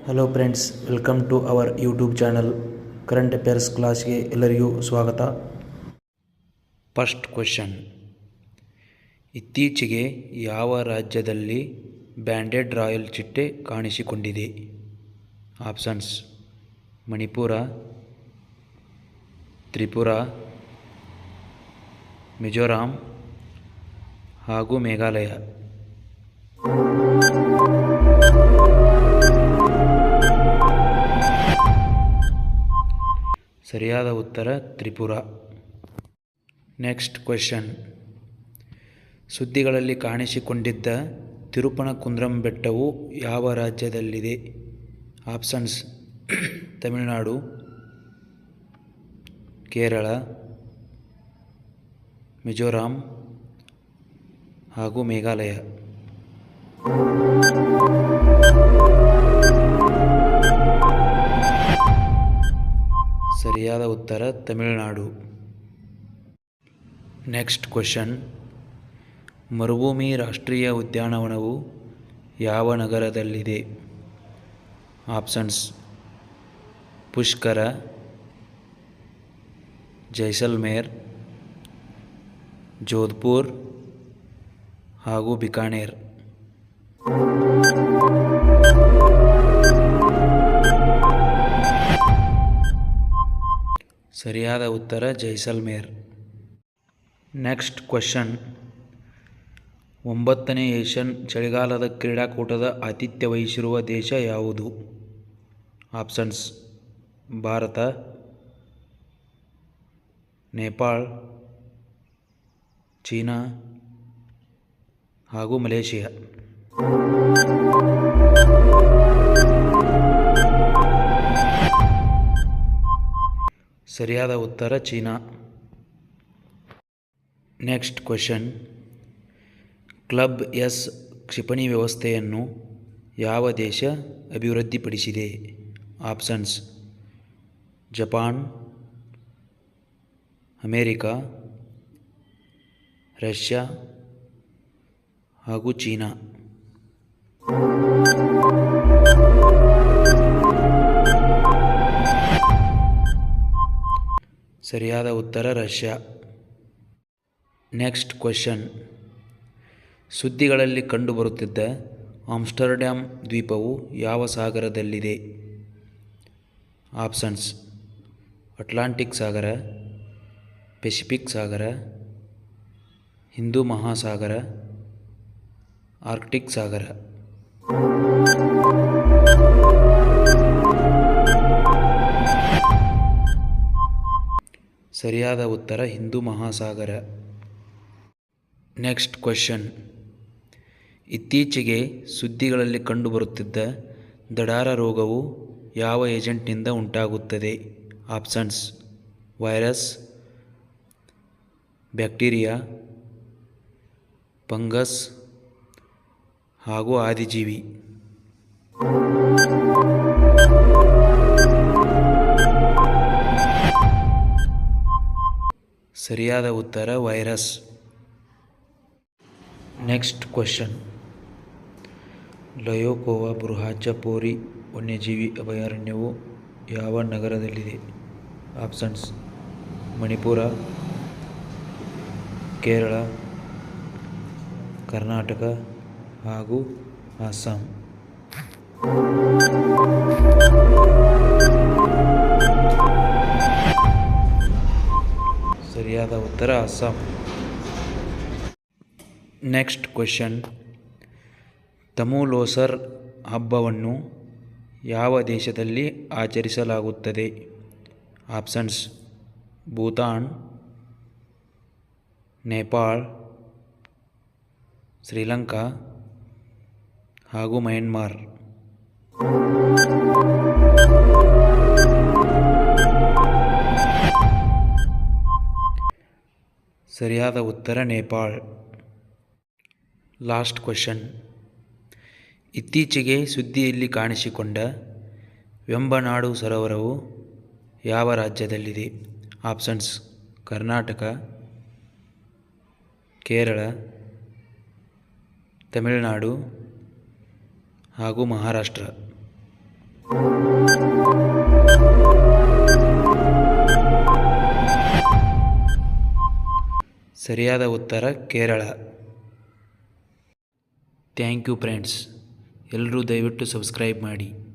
Hello friends, welcome to our YouTube channel current affairs ಕ್ಲಾಸ್ಗೆ ಎಲ್ಲರಿಗೂ ಸ್ವಾಗತ. ಫಸ್ಟ್ ಕ್ವೆಶ್ಚನ್, ಇತ್ತೀಚೆಗೆ ಯಾವ ರಾಜ್ಯದಲ್ಲಿ ಬ್ಯಾಂಡೆಡ್ ರಾಯಲ್ ಚಿಟ್ಟೆ ಕಾಣಿಸಿಕೊಂಡಿದೆ? ಆಪ್ಷನ್ಸ್: ಮಣಿಪುರ, ತ್ರಿಪುರ, ಮಿಜೋರಾಂ ಹಾಗೂ ಮೇಘಾಲಯ. ಸರಿಯಾದ ಉತ್ತರ ತ್ರಿಪುರ. ನೆಕ್ಸ್ಟ್ ಕ್ವೆಶ್ಚನ್, ಸುದ್ದಿಗಳಲ್ಲಿ ಕಾಣಿಸಿಕೊಂಡಿದ್ದ ತಿರುಪನಕುಂದ್ರಂ ಬೆಟ್ಟವು ಯಾವ ರಾಜ್ಯದಲ್ಲಿದೆ? ಆಪ್ಷನ್ಸ್: ತಮಿಳುನಾಡು, ಕೇರಳ, ಮಿಜೋರಾಂ ಹಾಗೂ ಮೇಘಾಲಯ. ಸರಿಯಾದ ಉತ್ತರ ತಮಿಳುನಾಡು. ನೆಕ್ಸ್ಟ್ ಕ್ವೆಶ್ಚನ್, ಮರುಭೂಮಿ ರಾಷ್ಟ್ರೀಯ ಉದ್ಯಾನವನವು ಯಾವ ನಗರದಲ್ಲಿದೆ? ಆಪ್ಷನ್ಸ್: ಪುಷ್ಕರ, ಜೈಸಲ್ಮೇರ್, ಜೋಧ್ಪುರ್ ಹಾಗೂ ಬಿಕಾನೇರ್. ಸರಿಯಾದ ಉತ್ತರ ಜೈಸಲ್ಮೇರ್. ನೆಕ್ಸ್ಟ್ ಕ್ವೆಶ್ಚನ್, 9ನೇ ಏಷ್ಯನ್ ಚಳಿಗಾಲದ ಕ್ರೀಡಾಕೂಟದ ಆತಿಥ್ಯ ವಹಿಸಿರುವ ದೇಶ ಯಾವುದು? ಆಪ್ಷನ್ಸ್: ಭಾರತ, ನೇಪಾಳ, ಚೀನಾ ಹಾಗೂ ಮಲೇಷಿಯಾ. ಸರಿಯಾದ ಉತ್ತರ China. Next question, Club S ಕ್ಷಿಪಣಿ ವ್ಯವಸ್ಥೆಯನ್ನು ಯಾವ ದೇಶ ಅಭಿವೃದ್ಧಿಪಡಿಸಿದೆ? ಆಪ್ಷನ್ಸ್: ಜಪಾನ್, ಅಮೇರಿಕಾ, ರಷ್ಯಾ ಹಾಗೂ ಚೀನಾ. ಸರಿಯಾದ ಉತ್ತರ ರಷ್ಯಾ. ನೆಕ್ಸ್ಟ್ ಕ್ವೆಶ್ಚನ್, ಸುದ್ದಿಗಳಲ್ಲಿ ಕಂಡುಬರುತ್ತಿದ್ದ ಆಮ್ಸ್ಟರ್ಡ್ಯಾಮ್ ದ್ವೀಪವು ಯಾವ ಸಾಗರದಲ್ಲಿದೆ? ಆಪ್ಷನ್ಸ್: ಅಟ್ಲಾಂಟಿಕ್ ಸಾಗರ, ಪೆಸಿಫಿಕ್ ಸಾಗರ, ಹಿಂದೂ ಮಹಾಸಾಗರ, ಆರ್ಕ್ಟಿಕ್ ಸಾಗರ. ಸರಿಯಾದ ಉತ್ತರ ಹಿಂದೂ ಮಹಾಸಾಗರ. ನೆಕ್ಸ್ಟ್ ಕ್ವೆಶ್ಚನ್, ಇತ್ತೀಚೆಗೆ ಸುದ್ದಿಗಳಲ್ಲಿ ಕಂಡುಬರುತ್ತಿದ್ದ ದಡಾರ ರೋಗವು ಯಾವ ಏಜೆಂಟ್ನಿಂದ ಉಂಟಾಗುತ್ತದೆ? ಆಪ್ಷನ್ಸ್: ವೈರಸ್, ಬ್ಯಾಕ್ಟೀರಿಯಾ, ಫಂಗಸ್ ಹಾಗೂ ಆದಿಜೀವಿ. ಸರಿಯಾದ ಉತ್ತರ ವೈರಸ್. ನೆಕ್ಸ್ಟ್ ಕ್ವೆಶ್ಚನ್, ಲಯೋಕೋವಾ ಬುರುಹಾಚ ಪೋರಿ ವನ್ಯಜೀವಿ ಅಭಯಾರಣ್ಯವು ಯಾವ ನಗರದಲ್ಲಿದೆ? ಆಪ್ಷನ್ಸ್: ಮಣಿಪುರ, ಕೇರಳ, ಕರ್ನಾಟಕ ಹಾಗೂ ಅಸ್ಸಾಂ. ಸರಿಯಾದ ಉತ್ತರ ಅಸ್ಸಾಂ. ನೆಕ್ಸ್ಟ್ ಕ್ವೆಶ್ಚನ್, ತಮು-ಲೋಸರ್ ಹಬ್ಬವನ್ನು ಯಾವ ದೇಶದಲ್ಲಿ ಆಚರಿಸಲಾಗುತ್ತದೆ? ಆಪ್ಷನ್ಸ್: ಭೂತಾನ್, ನೇಪಾಳ, ಶ್ರೀಲಂಕಾ ಹಾಗೂ ಮಯನ್ಮಾರ್. ಸರಿಯಾದ ಉತ್ತರ ನೇಪಾಳ. ಲಾಸ್ಟ್ ಕ್ವೆಶ್ಚನ್, ಇತ್ತೀಚೆಗೆ ಸುದ್ದಿಯಲ್ಲಿ ಕಾಣಿಸಿಕೊಂಡ ವೆಂಬನಾಡು ಸರೋವರವು ಯಾವ ರಾಜ್ಯದಲ್ಲಿದೆ? ಆಪ್ಷನ್ಸ್: ಕರ್ನಾಟಕ, ಕೇರಳ, ತಮಿಳುನಾಡು ಹಾಗೂ ಮಹಾರಾಷ್ಟ್ರ. ಸರಿಯಾದ ಉತ್ತರ ಕೇರಳ. Thank you friends. ಎಲ್ಲರೂ ದಯವಿಟ್ಟು ಸಬ್ಸ್ಕ್ರೈಬ್ ಮಾಡಿ.